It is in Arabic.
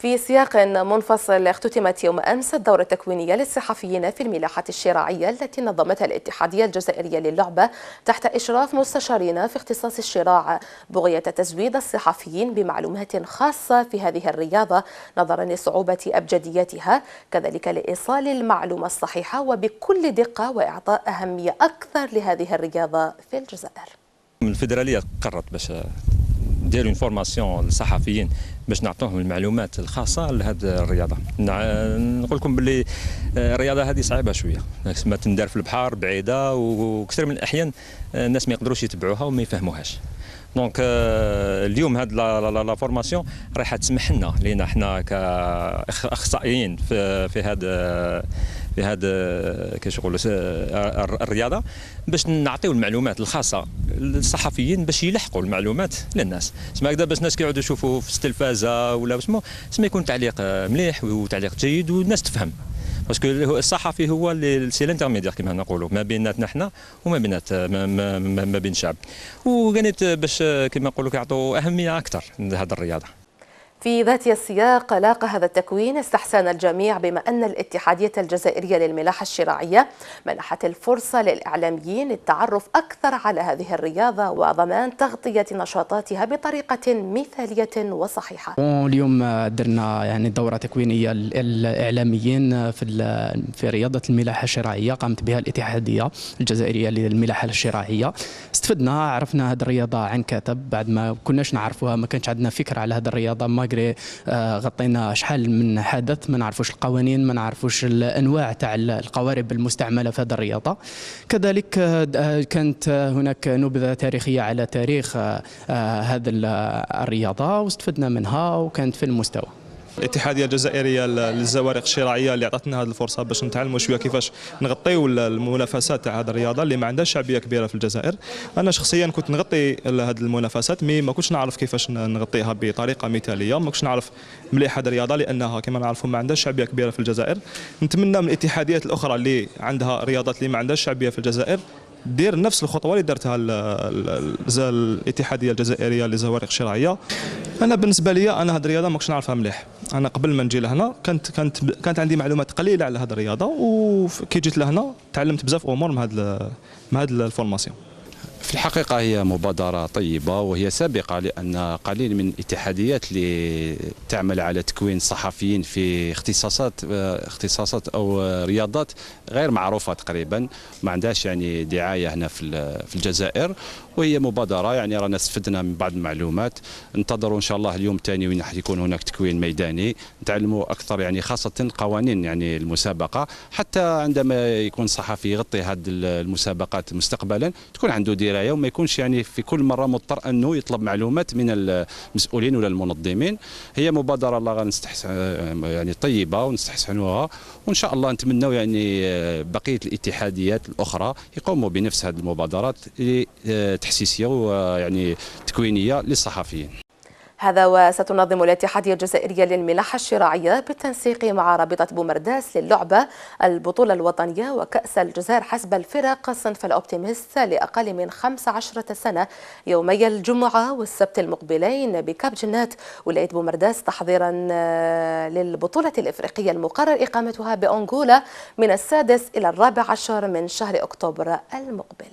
في سياق منفصل اختتمت يوم أمس الدورة التكوينية للصحفيين في الملاحة الشراعية التي نظمتها الاتحادية الجزائرية للعبة تحت إشراف مستشارين في اختصاص الشراع بغية تزويد الصحفيين بمعلومات خاصة في هذه الرياضة نظرا لصعوبة أبجدياتها، كذلك لإيصال المعلومة الصحيحة وبكل دقة وإعطاء أهمية أكثر لهذه الرياضة في الجزائر. الفيدرالية قررت باش نديروا اون فورماسيون للصحفيين باش نعطوهم المعلومات الخاصه لهذه الرياضه. نقول لكم باللي الرياضه هذه صعيبه شويه، ما تندار في البحر بعيده وكثير من الاحيان الناس ما يقدروش يتبعوها وما يفهموهاش. دونك اليوم هذه لا فورماسيون رايحه تسمح لنا حنا كاخصائيين في هذا كيش يقولوا الرياضه باش نعطيو المعلومات الخاصه للصحفيين باش يلحقوا المعلومات للناس. اسمع هكذا باش الناس كيعودوا يشوفوا في التلفازه ولا اسمه يكون تعليق مليح وتعليق جيد والناس تفهم، باسكو الصحفي هو سي الانترميدير كما نقولوا ما بيناتنا حنا وما بينات ما بين الشعب، وكانت باش كما نقولوا كيعطوا اهميه اكثر لهذه الرياضه. في ذات السياق لاقى هذا التكوين استحسان الجميع بما أن الاتحادية الجزائرية للملاحة الشراعية منحت الفرصة للإعلاميين للتعرف أكثر على هذه الرياضة وضمان تغطية نشاطاتها بطريقة مثالية وصحيحة. اليوم درنا يعني دورة تكوينية للإعلاميين في رياضة الملاحة الشراعية قامت بها الاتحادية الجزائرية للملاحة الشراعية. استفدنا، عرفنا هذه الرياضة عن كتب بعد ما كناش نعرفوها، ما كانش عندنا فكرة على هذه الرياضة، ما غطينا شحال من حدث ما نعرفوش القوانين، ما نعرفوش الانواع تاع القوارب المستعمله في هذه الرياضه. كذلك كانت هناك نبذه تاريخيه على تاريخ هذه الرياضه واستفدنا منها وكانت في المستوى. الاتحاديه الجزائريه للزوارق الشراعيه اللي عطتنا هذه الفرصه باش نتعلموا شويه كيفاش نغطيو المنافسات تاع هذه الرياضه اللي ما عندهاش شعبيه كبيره في الجزائر. انا شخصيا كنت نغطي هذه المنافسات ما كنتش نعرف كيفاش نغطيها بطريقه مثاليه، ما كنتش نعرف مليح هذه الرياضه لانها كما نعرفوا ما عندهاش شعبيه كبيره في الجزائر. نتمنى من الاتحاديات الاخرى اللي عندها رياضات اللي ما عندهاش شعبيه في الجزائر دير نفس الخطوه اللي دارتها الاتحاديه الجزائريه للزوارق الشراعيه. انا بالنسبه لي هذه الرياضه ما كنتش نعرفها مليح. انا قبل ما نجي لهنا كانت عندي معلومات قليله على هذه الرياضه، وكي جيت لهنا تعلمت بزاف امور من هذه الفورماسيون. في الحقيقة هي مبادرة طيبة وهي سابقة، لأن قليل من الاتحاديات اللي تعمل على تكوين صحفيين في اختصاصات أو رياضات غير معروفة تقريبا، ما عندهاش يعني دعاية هنا في الجزائر، وهي مبادرة يعني رانا استفدنا من بعض المعلومات. انتظروا إن شاء الله اليوم الثاني وين راح يكون هناك تكوين ميداني نتعلموا أكثر يعني خاصة قوانين يعني المسابقة، حتى عندما يكون صحفي يغطي هذه المسابقات مستقبلا تكون عنده درايه وما يكونش يعني في كل مره مضطر انه يطلب معلومات من المسؤولين ولا المنظمين. هي مبادره الله غنستحسن يعني طيبه ونستحسنوها، وان شاء الله نتمنوا يعني بقيه الاتحاديات الاخرى يقوموا بنفس هذه المبادرات تحسيسيه ويعني تكوينيه للصحفيين. هذا وستنظم الاتحادية الجزائرية للملاحة الشراعية بالتنسيق مع رابطة بومرداس للعبة البطولة الوطنية وكأس الجزائر حسب الفرق صنف الأوبتيميست لأقل من 15 سنة يومي الجمعة والسبت المقبلين بكاب جنات ولاية بومرداس تحضيرا للبطولة الإفريقية المقرر إقامتها بأنغولا من 6 إلى 14 من شهر أكتوبر المقبل.